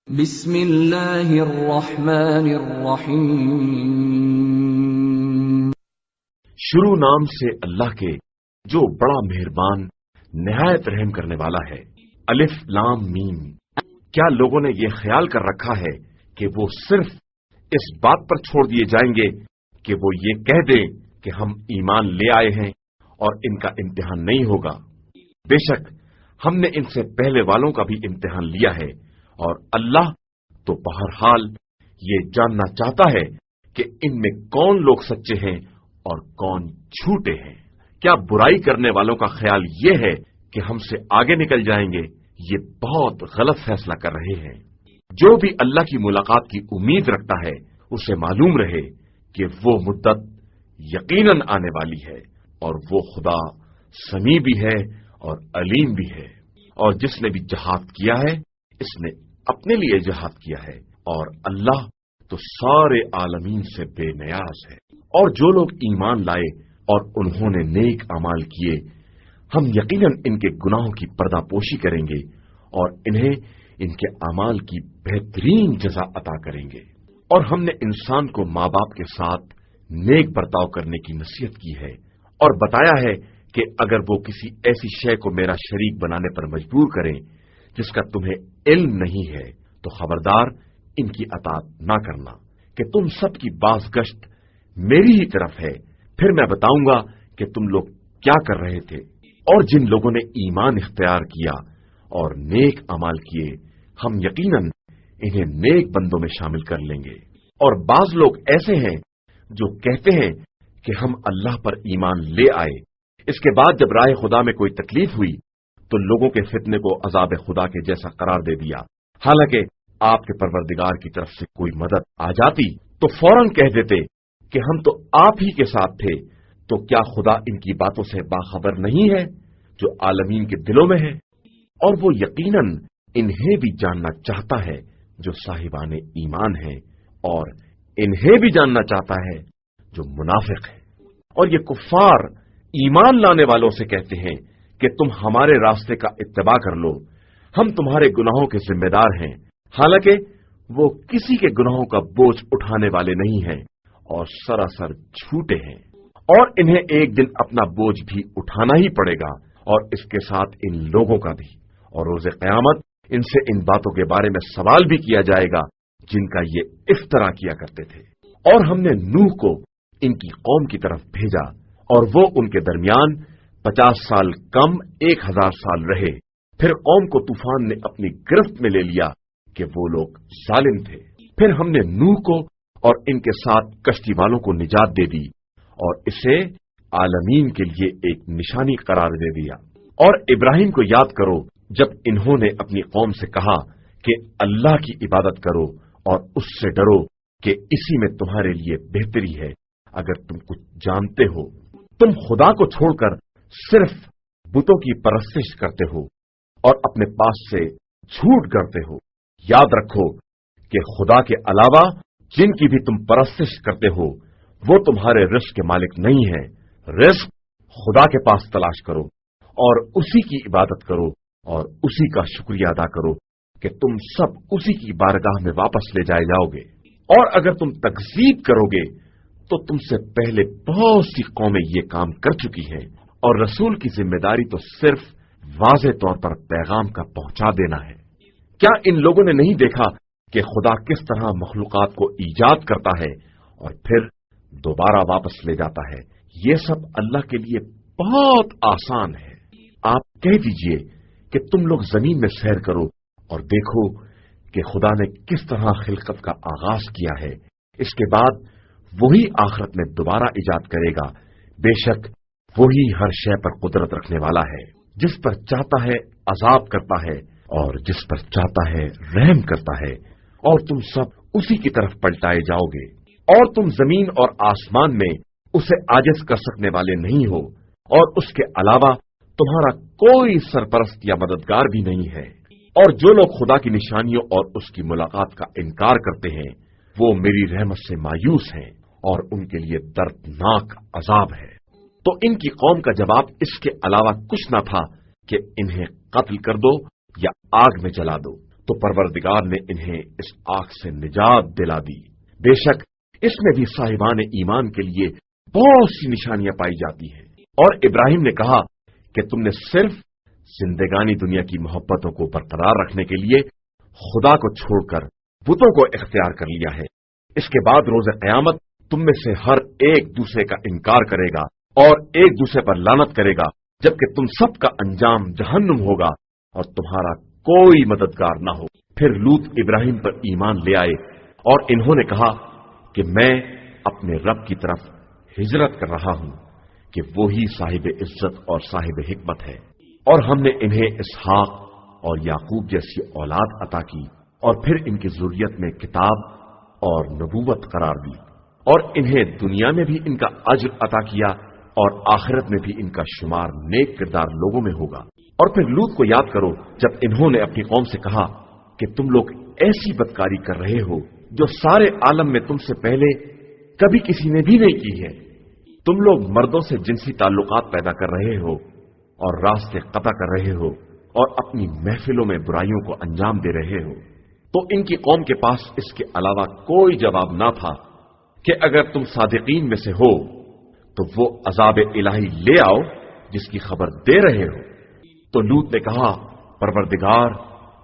بسم اللہ الرحمن الرحیم۔ شروع نام سے اللہ کے جو بڑا مہربان نہایت رحم کرنے والا ہے۔ الف لام میم۔ کیا لوگوں نے یہ خیال کر رکھا ہے کہ وہ صرف اس بات پر چھوڑ دیے جائیں گے کہ وہ یہ کہہ دیں کہ ہم ایمان لے آئے ہیں اور ان کا امتحان نہیں ہوگا؟ بے شک ہم نے ان سے پہلے والوں کا بھی امتحان لیا ہے، اور اللہ تو بہرحال یہ جاننا چاہتا ہے کہ ان میں کون لوگ سچے ہیں اور کون جھوٹے ہیں۔ کیا برائی کرنے والوں کا خیال یہ ہے کہ ہم سے آگے نکل جائیں گے؟ یہ بہت غلط فیصلہ کر رہے ہیں۔ جو بھی اللہ کی ملاقات کی امید رکھتا ہے اسے معلوم رہے کہ وہ مدت یقیناً آنے والی ہے، اور وہ خدا سمیع بھی ہے اور علیم بھی ہے۔ اور جس نے بھی جہاد کیا ہے اس نے اپنے لیے جہاد کیا ہے، اور اللہ تو سارے عالمین سے بے نیاز ہے۔ اور جو لوگ ایمان لائے اور انہوں نے نیک اعمال کیے، ہم یقیناً ان کے گناہوں کی پردہ پوشی کریں گے اور انہیں ان کے اعمال کی بہترین جزا عطا کریں گے۔ اور ہم نے انسان کو ماں باپ کے ساتھ نیک برتاؤ کرنے کی نصیحت کی ہے، اور بتایا ہے کہ اگر وہ کسی ایسی شے کو میرا شریک بنانے پر مجبور کریں جس کا تمہیں علم نہیں ہے تو خبردار ان کی اطاعت نہ کرنا، کہ تم سب کی باز گشت میری ہی طرف ہے، پھر میں بتاؤں گا کہ تم لوگ کیا کر رہے تھے۔ اور جن لوگوں نے ایمان اختیار کیا اور نیک اعمال کیے، ہم یقیناً انہیں نیک بندوں میں شامل کر لیں گے۔ اور بعض لوگ ایسے ہیں جو کہتے ہیں کہ ہم اللہ پر ایمان لے آئے، اس کے بعد جب راہ خدا میں کوئی تکلیف ہوئی تو لوگوں کے فتنے کو عذاب خدا کے جیسا قرار دے دیا، حالانکہ آپ کے پروردگار کی طرف سے کوئی مدد آ جاتی تو فوراً کہہ دیتے کہ ہم تو آپ ہی کے ساتھ تھے۔ تو کیا خدا ان کی باتوں سے باخبر نہیں ہے جو عالمین کے دلوں میں ہے؟ اور وہ یقیناً انہیں بھی جاننا چاہتا ہے جو صاحبان ایمان ہیں، اور انہیں بھی جاننا چاہتا ہے جو منافق ہیں۔ اور یہ کفار ایمان لانے والوں سے کہتے ہیں کہ تم ہمارے راستے کا اتباع کر لو، ہم تمہارے گناہوں کے ذمہ دار ہیں، حالانکہ وہ کسی کے گناہوں کا بوجھ اٹھانے والے نہیں ہیں اور سراسر جھوٹے ہیں۔ اور انہیں ایک دن اپنا بوجھ بھی اٹھانا ہی پڑے گا، اور اس کے ساتھ ان لوگوں کا بھی، اور روز قیامت ان سے ان باتوں کے بارے میں سوال بھی کیا جائے گا جن کا یہ افترا کیا کرتے تھے۔ اور ہم نے نوح کو ان کی قوم کی طرف بھیجا، اور وہ ان کے درمیان 50 سال کم 1000 سال رہے۔ پھر قوم کو طوفان نے اپنی گرفت میں لے لیا کہ وہ لوگ ظالم تھے۔ پھر ہم نے نوح کو اور ان کے ساتھ کشتی والوں کو نجات دے دی اور اسے عالمین کے لیے ایک نشانی قرار دے دیا۔ اور ابراہیم کو یاد کرو جب انہوں نے اپنی قوم سے کہا کہ اللہ کی عبادت کرو اور اس سے ڈرو کہ اسی میں تمہارے لیے بہتری ہے اگر تم کچھ جانتے ہو۔ تم خدا کو چھوڑ کر صرف بتوں کی پرستش کرتے ہو اور اپنے پاس سے جھوٹ گڑھتے ہو۔ یاد رکھو کہ خدا کے علاوہ جن کی بھی تم پرستش کرتے ہو وہ تمہارے رزق کے مالک نہیں ہیں۔ رزق خدا کے پاس تلاش کرو اور اسی کی عبادت کرو اور اسی کا شکریہ ادا کرو کہ تم سب اسی کی بارگاہ میں واپس لے جائے جاؤ گے۔ اور اگر تم تکذیب کرو گے تو تم سے پہلے بہت سی قومیں یہ کام کر چکی ہیں، اور رسول کی ذمہ داری تو صرف واضح طور پر پیغام کا پہنچا دینا ہے۔ کیا ان لوگوں نے نہیں دیکھا کہ خدا کس طرح مخلوقات کو ایجاد کرتا ہے اور پھر دوبارہ واپس لے جاتا ہے؟ یہ سب اللہ کے لیے بہت آسان ہے۔ آپ کہہ دیجئے کہ تم لوگ زمین میں سیر کرو اور دیکھو کہ خدا نے کس طرح خلقت کا آغاز کیا ہے، اس کے بعد وہی آخرت میں دوبارہ ایجاد کرے گا۔ بے شک وہی ہر شے پر قدرت رکھنے والا ہے، جس پر چاہتا ہے عذاب کرتا ہے اور جس پر چاہتا ہے رحم کرتا ہے، اور تم سب اسی کی طرف پلٹائے جاؤ گے۔ اور تم زمین اور آسمان میں اسے عاجز کر سکنے والے نہیں ہو، اور اس کے علاوہ تمہارا کوئی سرپرست یا مددگار بھی نہیں ہے۔ اور جو لوگ خدا کی نشانیوں اور اس کی ملاقات کا انکار کرتے ہیں وہ میری رحمت سے مایوس ہیں، اور ان کے لیے دردناک عذاب ہے۔ تو ان کی قوم کا جواب اس کے علاوہ کچھ نہ تھا کہ انہیں قتل کر دو یا آگ میں جلا دو۔ تو तो परवरदिगार ने इन्हें इस आग से निजात दिला दी। बेशक इसमें भी साहिबान ईमान के लिए बहुत सी निशानियां पाई जाती हैं। और इब्राहिम ने कहा कि तुमने सिर्फ जिंदगानी दुनिया की मोहब्बतों को बरकरार रखने के लिए खुदा को छोड़कर बुतों को इख्तियार कर लिया है। इसके बाद रोज़े क़यामत तुम में से हर एक दूसरे का इनकार करेगा और एक दूसरे पर लानत करेगा, जबकि तुम सबका अंजाम जहन्नुम होगा और तुम्हारा कोई मददगार न हो। फिर लूत इब्राहिम पर ईमान ले आए और इन्होंने कहा कि मैं अपने रब की तरफ हिजरत कर रहा हूं कि वो ही साहिब इज्जत और साहिब हिकमत है। और हमने इन्हें इसहाक और याकूब जैसी औलाद अता की और फिर इनकी ज़ुर्रियत में किताब और नबूवत करार दी और इन्हें दुनिया में भी इनका अज्र अता किया और आखिरत में भी इनका शुमार नेक किरदार लोगों में होगा। और फिर लूत को याद करो जब इन्होंने अपनी कौम से कहा कि तुम लोग ऐसी बदकारी कर रहे हो जो सारे आलम में तुमसे पहले कभी किसी ने भी नहीं की है। तुम लोग मर्दों से जिनसी ताल्लुकात पैदा कर रहे हो और रास्ते कता कर रहे हो और अपनी महफिलों में बुराइयों को अंजाम दे रहे हो। तो इनकी कौम के पास इसके अलावा कोई जवाब ना था कि अगर तुम सादिकीन में से हो तो वो अजाब इलाही ले आओ जिसकी खबर दे रहे हो। तो लूत ने कहा, परवरदिगार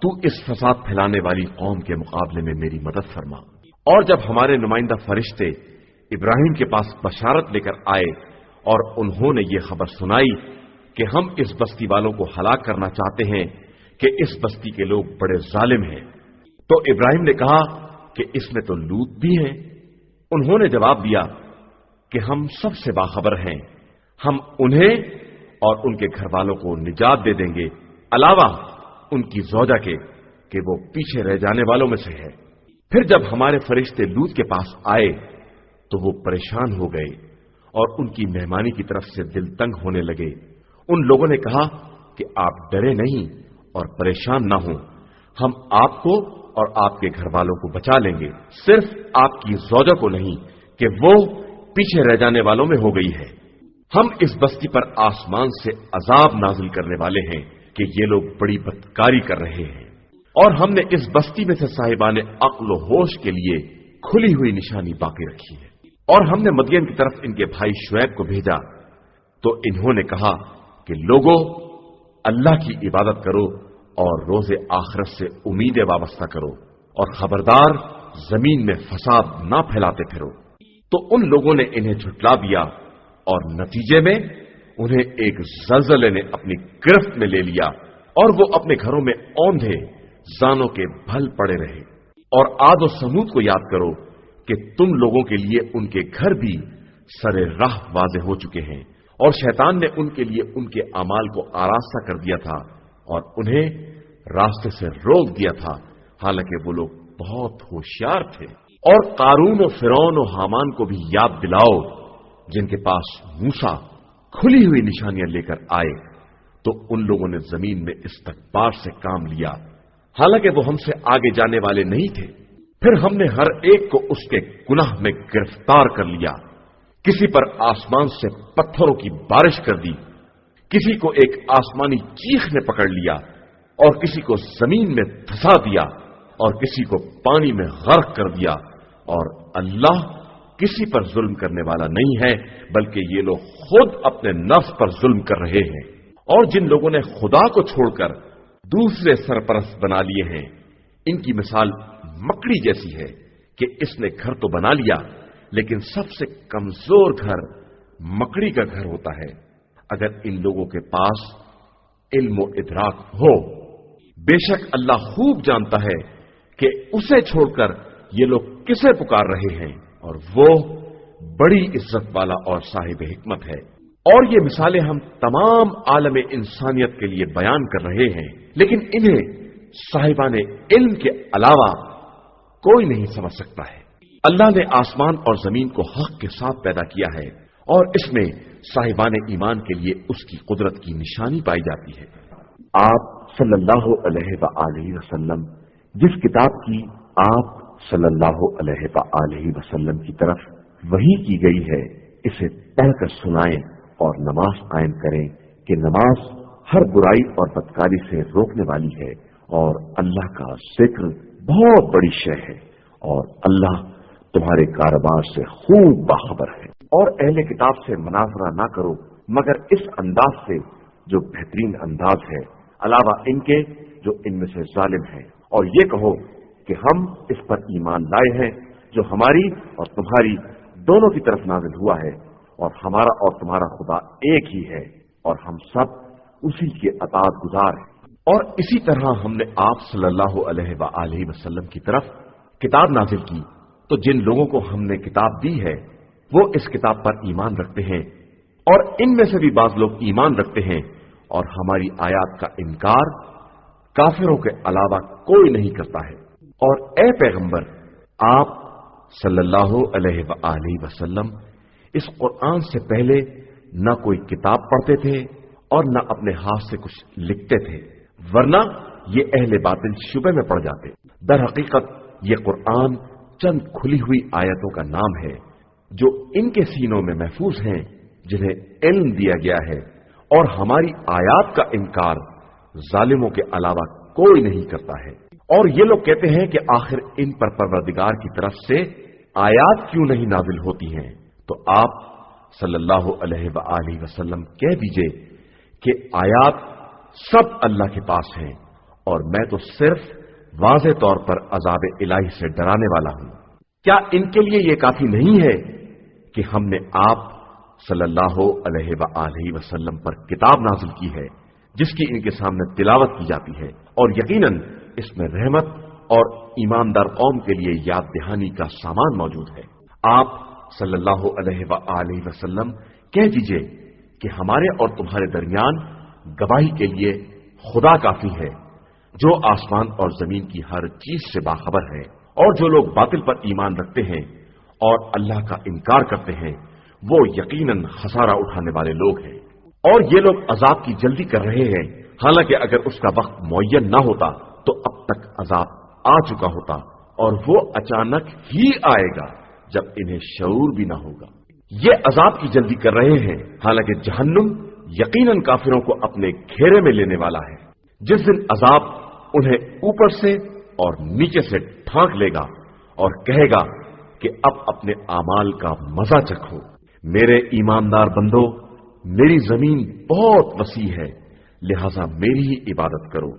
तू इस फसाद फैलाने वाली कौम के मुकाबले में मेरी मदद फरमा। और जब हमारे नुमाइंदा फरिश्ते इब्राहिम के पास बशारत लेकर आए और उन्होंने ये खबर सुनाई कि हम इस बस्ती वालों को हलाक करना चाहते हैं कि इस बस्ती के लोग बड़े जालिम हैं, तो इब्राहिम ने कहा कि इसमें तो लूत भी हैं। उन्होंने जवाब दिया कि हम सबसे बाखबर हैं, हम उन्हें और उनके घर वालों को निजात दे देंगे, अलावा उनकी ज़ौजा के कि वो पीछे रह जाने वालों में से है। फिर जब हमारे फरिश्ते लूत के पास आए तो वो परेशान हो गए और उनकी मेहमानी की तरफ से दिल तंग होने लगे। उन लोगों ने कहा कि आप डरे नहीं और परेशान ना हो, हम आपको और आपके घर वालों को बचा लेंगे, सिर्फ आपकी ज़ौजा को नहीं कि वो पीछे रह जाने वालों में हो गई है। हम इस बस्ती पर आसमान से अजाब नाजिल करने वाले हैं कि ये लोग बड़ी बदकारी कर रहे हैं। और हमने इस बस्ती में से साहिबाने अक्ल व होश के लिए खुली हुई निशानी बाकी रखी है। और हमने मदियन की तरफ इनके भाई शुएब को भेजा तो इन्होंने कहा कि लोगों, अल्लाह की इबादत करो और रोजे आखिरत से उम्मीदें वाबस्ता करो और खबरदार जमीन में फसाद ना फैलाते फिरो। तो उन लोगों ने इन्हें झुटला दिया और नतीजे में उन्हें एक ज़लज़ले ने अपनी गिरफ्त में ले लिया और वो अपने घरों में औंधे जानों के भल पड़े रहे। और आद और समूद को याद करो कि तुम लोगों के लिए उनके घर भी सरे राह वाज़े हो चुके हैं और शैतान ने उनके लिए उनके अमाल को आरास्ता कर दिया था और उन्हें रास्ते से रोक दिया था, हालांकि वो लोग बहुत होशियार थे। और कारून और फिरौन और हामान को भी याद दिलाओ जिनके पास मूसा खुली हुई निशानियां लेकर आए तो उन लोगों ने जमीन में इस्तकबार से काम लिया, हालांकि वो हमसे आगे जाने वाले नहीं थे। फिर हमने हर एक को उसके गुनाह में गिरफ्तार कर लिया। किसी पर आसमान से पत्थरों की बारिश कर दी, किसी को एक आसमानी चीख ने पकड़ लिया और किसी को जमीन में धंसा दिया और किसी को पानी में गर्क कर दिया। और अल्लाह किसी पर जुल्म करने वाला नहीं है, बल्कि ये लोग खुद अपने नफ्स पर जुल्म कर रहे हैं। और जिन लोगों ने खुदा को छोड़कर दूसरे सरपरस्त बना लिए हैं, इनकी मिसाल मकड़ी जैसी है कि इसने घर तो बना लिया, लेकिन सबसे कमजोर घर मकड़ी का घर होता है। अगर इन लोगों के पास इल्म व इदराक हो, बेशक अल्लाह खूब जानता है कि उसे छोड़कर ये लोग किसे पुकार रहे हैं और वो बड़ी इज्जत वाला और साहिब हिकमत है। और ये मिसालें हम तमाम आलम इंसानियत के लिए बयान कर रहे हैं, लेकिन इन्हें साहिबाने इल्म के अलावा कोई नहीं समझ सकता है। अल्लाह ने आसमान और जमीन को हक के साथ पैदा किया है और इसमें साहिबाने ईमान के लिए उसकी कुदरत की निशानी पाई जाती है। आप सल्लल्लाहु अलैहि वसल्लम जिस किताब की आप सल्लल्लाहु अलैहि वसल्लम की तरफ वही की गई है, इसे पढ़कर सुनाएं और नमाज कायम करें कि नमाज हर बुराई और बदकारी से रोकने वाली है और अल्लाह का जिक्र बहुत बड़ी शय है और अल्लाह तुम्हारे कारोबार से खूब बाखबर है। और अहले किताब से मुनाजरा ना करो मगर इस अंदाज से जो बेहतरीन अंदाज है, अलावा इनके जो इनमें से जालिम है, और ये कहो कि हम इस पर ईमान लाए हैं जो हमारी और तुम्हारी दोनों की तरफ नाजिल हुआ है, और हमारा और तुम्हारा खुदा एक ही है और हम सब उसी के अताअत गुजार हैं। और इसी तरह हमने आप सल्लल्लाहु अलैहि वसल्लम की तरफ किताब नाजिल की, तो जिन लोगों को हमने किताब दी है वो इस किताब पर ईमान रखते हैं, और इनमें से भी बाज लोग ईमान रखते हैं, और हमारी आयात का इनकार काफिरों के अलावा कोई नहीं करता है। और ए पैगंबर, आप सल्लल्लाहु अलैहि वसल्लम इस कुरान से पहले न कोई किताब पढ़ते थे और न अपने हाथ से कुछ लिखते थे, वरना ये अहले बातिल शुबे में पड़ जाते। दर हकीकत ये कुरान चंद खुली हुई आयतों का नाम है जो इनके सीनों में महफूज हैं, जिन्हें इल्म दिया गया है, और हमारी आयात का इनकार जालिमों के अलावा कोई नहीं करता है। और ये लोग कहते हैं कि आखिर इन पर परवरदिगार की तरफ से आयात क्यों नहीं नाजिल होती हैं, तो आप सल्लल्लाहु अलैहि वसल्लम कह दीजिए कि आयात सब अल्लाह के पास हैं, और मैं तो सिर्फ वाज़े तौर पर अज़ाब इलाही से डराने वाला हूं। क्या इनके लिए यह काफी नहीं है कि हमने आप सल्लल्लाहु अलैहि वसल्लम पर किताब नाजिल की है जिसकी इनके सामने तिलावत की जाती है, और यकीनन इसमें रहमत और ईमानदार कौम के लिए याद दहानी का सामान मौजूद है। आप सल्लल्लाहु अलैहि वसल्लम कह दीजिए कि हमारे और तुम्हारे दरमियान गवाही के लिए खुदा काफी है जो आसमान और जमीन की हर चीज से बाखबर है। और जो लोग बातिल पर ईमान रखते हैं और अल्लाह का इनकार करते हैं वो यकीनन खसारा उठाने वाले लोग हैं। और ये लोग अजाब की जल्दी कर रहे हैं, हालांकि अगर उसका वक्त मुअय्यन ना होता तो अब तक अजाब आ चुका होता, और वो अचानक ही आएगा जब इन्हें शऊर भी ना होगा। ये अजाब की जल्दी कर रहे हैं, हालांकि जहन्नुम यकीनन काफिरों को अपने घेरे में लेने वाला है। जिस दिन अजाब उन्हें ऊपर से और नीचे से ढांक लेगा और कहेगा कि अब अपने आमाल का मजा चखो। मेरे ईमानदार बंदो, मेरी जमीन बहुत वसी है, लिहाजा मेरी ही इबादत करो।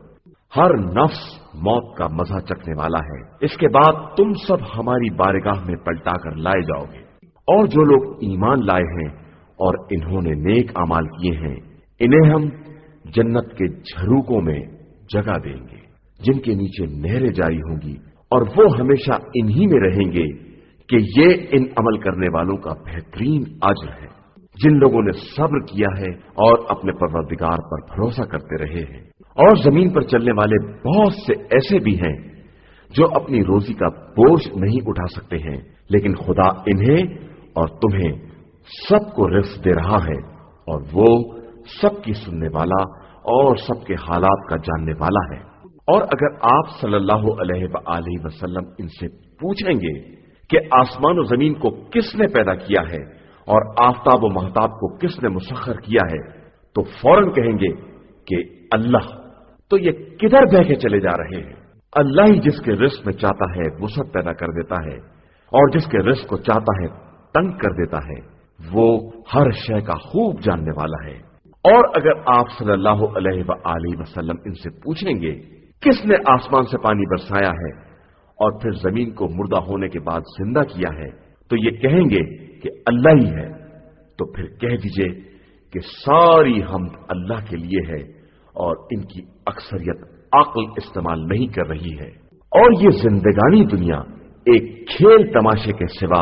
हर नफ्स मौत का मजा चखने वाला है, इसके बाद तुम सब हमारी बारगाह में पलटा कर लाए जाओगे। और जो लोग ईमान लाए हैं और इन्होंने नेक अमाल किए हैं, इन्हें हम जन्नत के झरोकों में जगह देंगे जिनके नीचे नहरें जारी होंगी, और वो हमेशा इन्हीं में रहेंगे कि ये इन अमल करने वालों का बेहतरीन अज्र है जिन लोगों ने सब्र किया है और अपने परवरदिगार पर भरोसा करते रहे हैं। और जमीन पर चलने वाले बहुत से ऐसे भी हैं जो अपनी रोजी का बोझ नहीं उठा सकते हैं, लेकिन खुदा इन्हें और तुम्हें सबको रिज़्क़ दे रहा है, और वो सबकी सुनने वाला और सबके हालात का जानने वाला है। और अगर आप सल्लल्लाहु अलैहि वसल्लम इनसे पूछेंगे कि आसमान और जमीन को किसने पैदा किया है और आफताब और महताब को किसने मुसख्खर किया है, तो फौरन कहेंगे कि अल्लाह। तो ये किधर बह के चले जा रहे हैं? अल्लाह ही जिसके रिज़्क़ में चाहता है वुसअत पैदा कर देता है, और जिसके रिज़्क़ को चाहता है तंग कर देता है। वो हर शय का खूब जानने वाला है। और अगर आप सल्लल्लाहु अलैहि वसल्लम इनसे पूछेंगे किसने आसमान से पानी बरसाया है और फिर जमीन को मुर्दा होने के बाद जिंदा किया है, तो ये कहेंगे कि अल्लाह ही है। तो फिर कह दीजिए कि सारी हमद अल्लाह के लिए है, और इनकी अक्सरियत अक्ल इस्तेमाल नहीं कर रही है, और ये जिंदगानी दुनिया एक खेल तमाशे के सिवा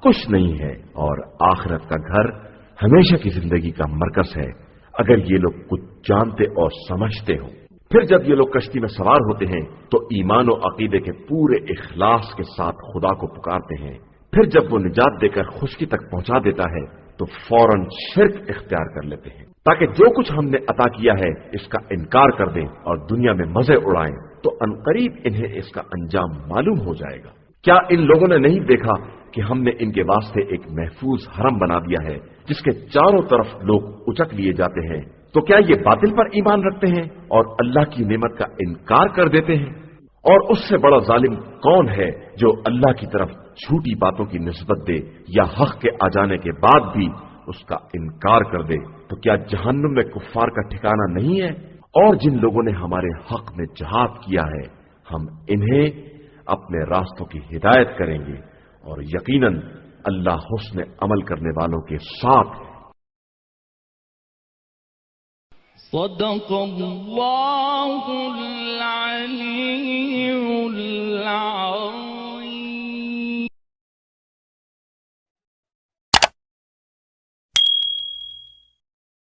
कुछ नहीं है, और आखिरत का घर हमेशा की जिंदगी का मरकज है, अगर ये लोग कुछ जानते और समझते हो। फिर जब ये लोग कश्ती में सवार होते हैं तो ईमान और अकीदे के पूरे इखलास के साथ खुदा को पुकारते हैं। फिर जब वो निजात देकर खुशकी तक पहुंचा देता है तो फौरन शिर्क इख्तियार कर लेते हैं, ताकि जो कुछ हमने अता किया है इसका इनकार कर दें और दुनिया में मजे उड़ाएं, तो अनकरीब इन्हें इसका अंजाम मालूम हो जाएगा। क्या इन लोगों ने नहीं देखा कि हमने इनके वास्ते एक महफूज हरम बना दिया है जिसके चारों तरफ लोग उचक लिए जाते हैं تو کیا یہ باطل پر ایمان رکھتے ہیں اور اللہ کی نعمت کا انکار کر دیتے ہیں؟ اور اس سے بڑا ظالم کون ہے جو اللہ کی طرف جھوٹی باتوں کی نسبت دے یا حق کے آ جانے کے بعد بھی اس کا انکار کر دے؟ تو کیا جہنم میں کفار کا ٹھکانہ نہیں ہے؟ اور جن لوگوں نے ہمارے حق میں جہاد کیا ہے ہم انہیں اپنے راستوں کی ہدایت کریں گے، اور یقیناً اللہ حسن عمل کرنے والوں کے ساتھ ہے۔ صدق اللہ